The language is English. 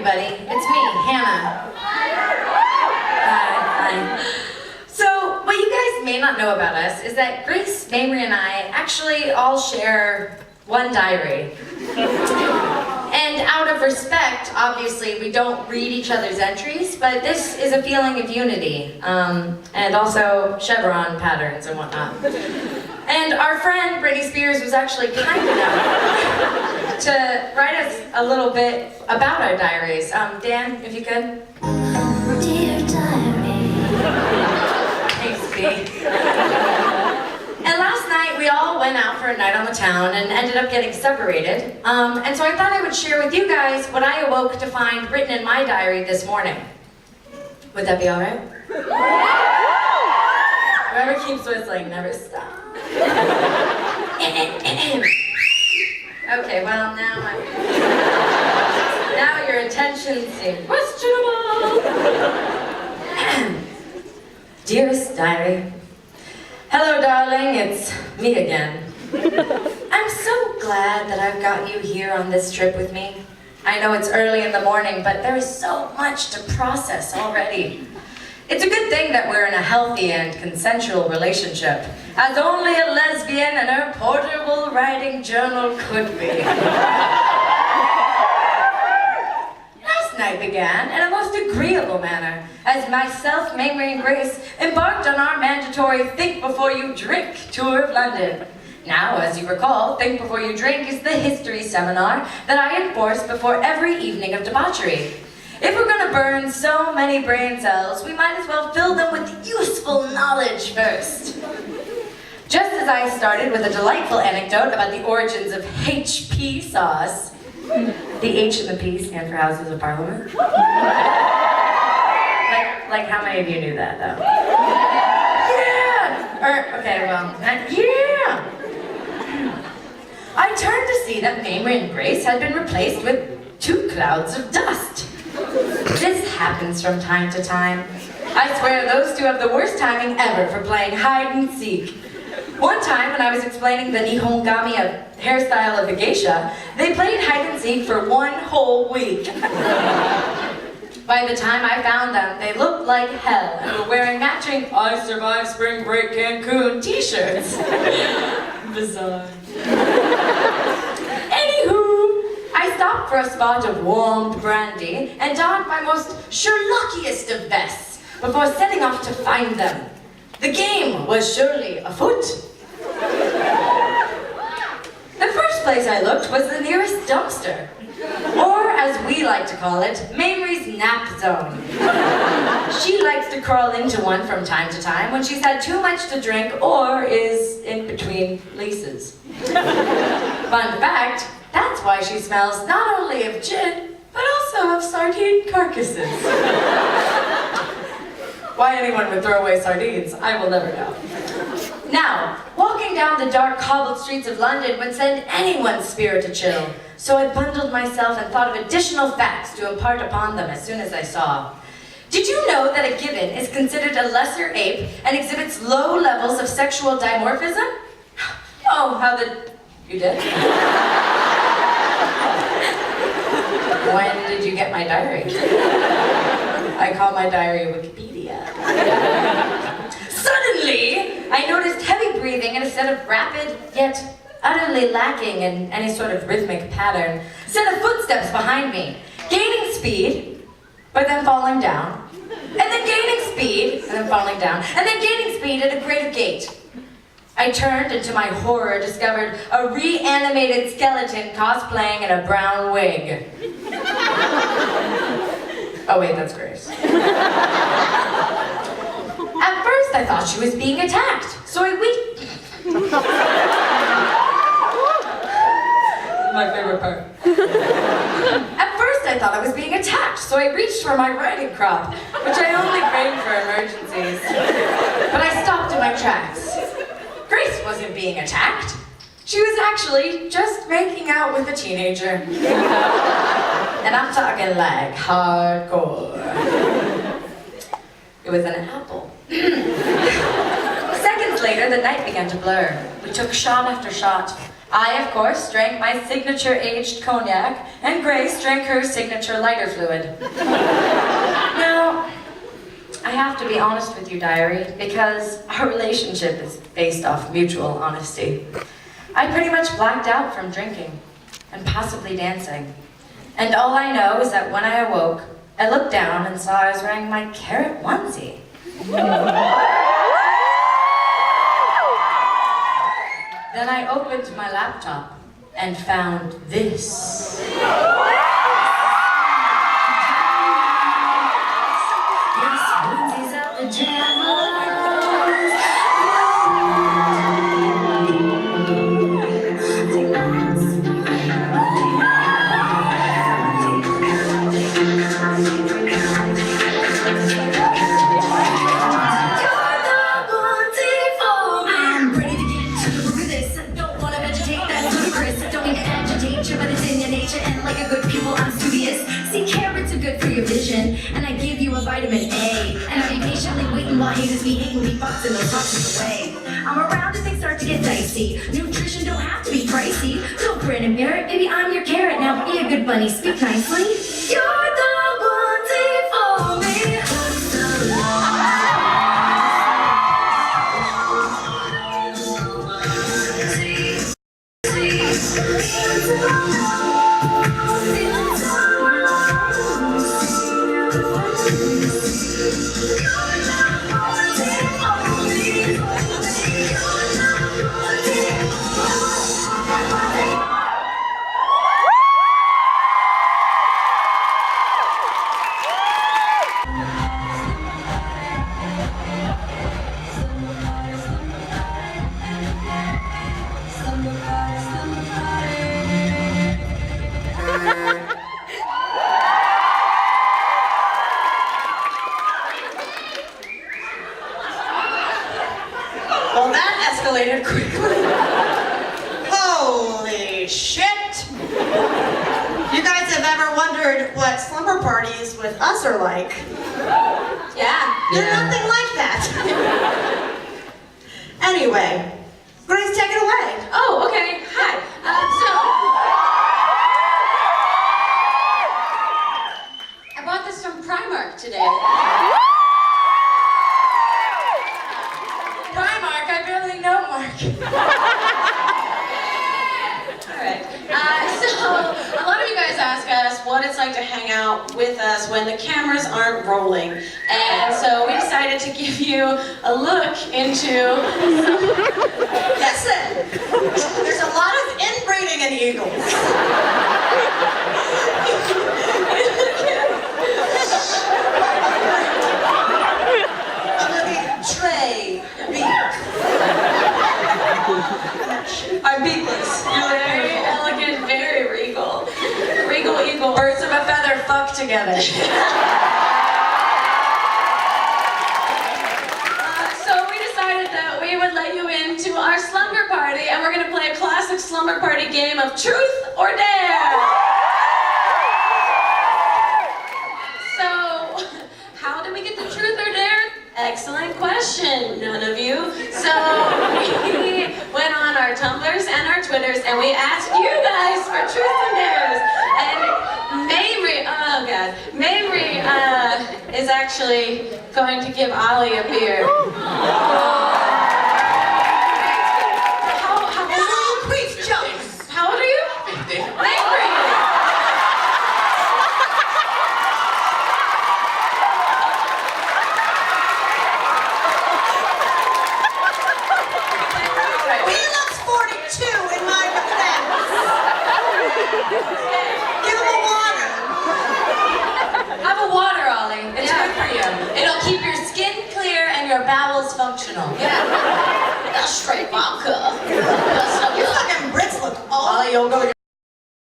everybody. It's me, Hannah. Hi. So, what you guys may not know about us is that Grace, Mamrie, and I actually all share one diary. And out of respect, obviously, we don't read each other's entries, but this is a feeling of unity, and also chevron patterns and whatnot. And our friend, Britney Spears, was actually kind enough to write us a little bit about our diaries. Dan, if you could. Dear diary. Thanks, B. And last night, we all went out for a night on the town and ended up getting separated. And so I thought I would share with you guys what I awoke to find written in my diary this morning. Would that be all right? Whoever keeps whistling, never stop. Okay, well, now your attention seems questionable. Dearest diary, hello, darling, it's me again. I'm so glad that I've got you here on this trip with me. I know it's early in the morning, but there is so much to process already. It's a good thing that we're in a healthy and consensual relationship, as only a lesbian and her portable writing journal could be. Last night began in a most agreeable manner, as myself, Mamrie, and Grace embarked on our mandatory Think Before You Drink tour of London. Now, as you recall, Think Before You Drink is the history seminar that I enforce before every evening of debauchery. If we're gonna burn so many brain cells, we might as well fill them with useful knowledge first. Just as I started with a delightful anecdote about the origins of HP sauce, the H and the P stand for Houses of Parliament. Like how many of you knew that, though? Yeah! Yeah! I turned to see that Mamrie and Grace had been replaced with 2 clouds of dust. This happens from time to time. I swear those 2 have the worst timing ever for playing hide and seek. One time when I was explaining the Nihongami hairstyle of the geisha, they played hide and seek for 1 whole week. By the time I found them, they looked like hell and were wearing matching I Survived Spring Break Cancun t-shirts. Bizarre. Anywho, I stopped for a spot of warmed brandy and donned my most Sherlockiest of vests before setting off to find them. The game was surely afoot. The first place I looked was the nearest dumpster, or as we like to call it, Mamrie's nap zone. She likes to crawl into one from time to time when she's had too much to drink or is in between leases. Fun fact, that's why she smells not only of gin, but also of sardine carcasses. Why anyone would throw away sardines, I will never know. Now, walking down the dark cobbled streets of London would send anyone's spirit to chill, so I bundled myself and thought of additional facts to impart upon them as soon as I saw. Did you know that a gibbon is considered a lesser ape and exhibits low levels of sexual dimorphism? Oh, you did? When did you get my diary? I call my diary Wikipedia. Suddenly, I noticed heavy breathing and a set of rapid, yet utterly lacking in any sort of rhythmic pattern, set of footsteps behind me, gaining speed, but then falling down, and then gaining speed, and then falling down, and then gaining speed at a greater gait. I turned and to my horror discovered a reanimated skeleton cosplaying in a brown wig. Oh wait, that's Grace. At first I thought she was being attacked, so I my favorite part. At first I thought I was being attacked, so I reached for my riding crop, which I only bring for emergencies. But I stopped in my tracks. Grace wasn't being attacked. She was actually just making out with a teenager. And I'm talking like hardcore. It was an apple. Seconds later, the night began to blur. We took shot after shot. I, of course, drank my signature aged cognac, and Grace drank her signature lighter fluid. Now, I have to be honest with you, diary, because our relationship is based off mutual honesty. I pretty much blacked out from drinking, and possibly dancing. And all I know is that when I awoke, I looked down and saw I was wearing my carrot onesie. Then I opened my laptop and found this. Yes, onesies at the but it's in your nature, and like a good pupil, I'm studious. See, carrots are good for your vision, and I give you a vitamin A. And I'll be patiently waiting while haters be hating me, boxing those toxins away. I'm around if things start to get dicey. Nutrition don't have to be pricey. Don't grin and bear it, baby, I'm your carrot. Now be a good bunny, speak nicely. You're the onesie for me. Well, that escalated quickly. Holy shit! You guys have ever wondered what slumber parties with us are like? Yeah, they're nothing like that. Anyway, Grace, take it away. Oh, okay. Hi. I bought this from Primark today. Primark, I barely know Mark. Alright. So, a lot of you guys ask us what it's like to hang out with us when the cameras aren't rolling. And so we decided to give you a look into... Listen, there's a lot of inbreeding in eagles. Trey, beak. I'm beakless. Very elegant, very regal. Regal eagle. Birds of a feather fuck together. So we decided that we would let you into our slumber party, and we're going to play a classic slumber party game of truth or dare. So, how did we get the truth or dare? Excellent question, none of you. So we went on our Tumblrs and our Twitters, and we asked you guys for truth and dares. And Mamrie is actually going to give Ollie a beer. Please jump. How old are you? 50. Mamrie. He looks 42 in my defense. Give him a water. Have a water, Ollie. It's good for you. It'll keep your skin clear and your bowels functional. Yeah. That's straight vodka. You fucking Brits look all... Ollie, you'll go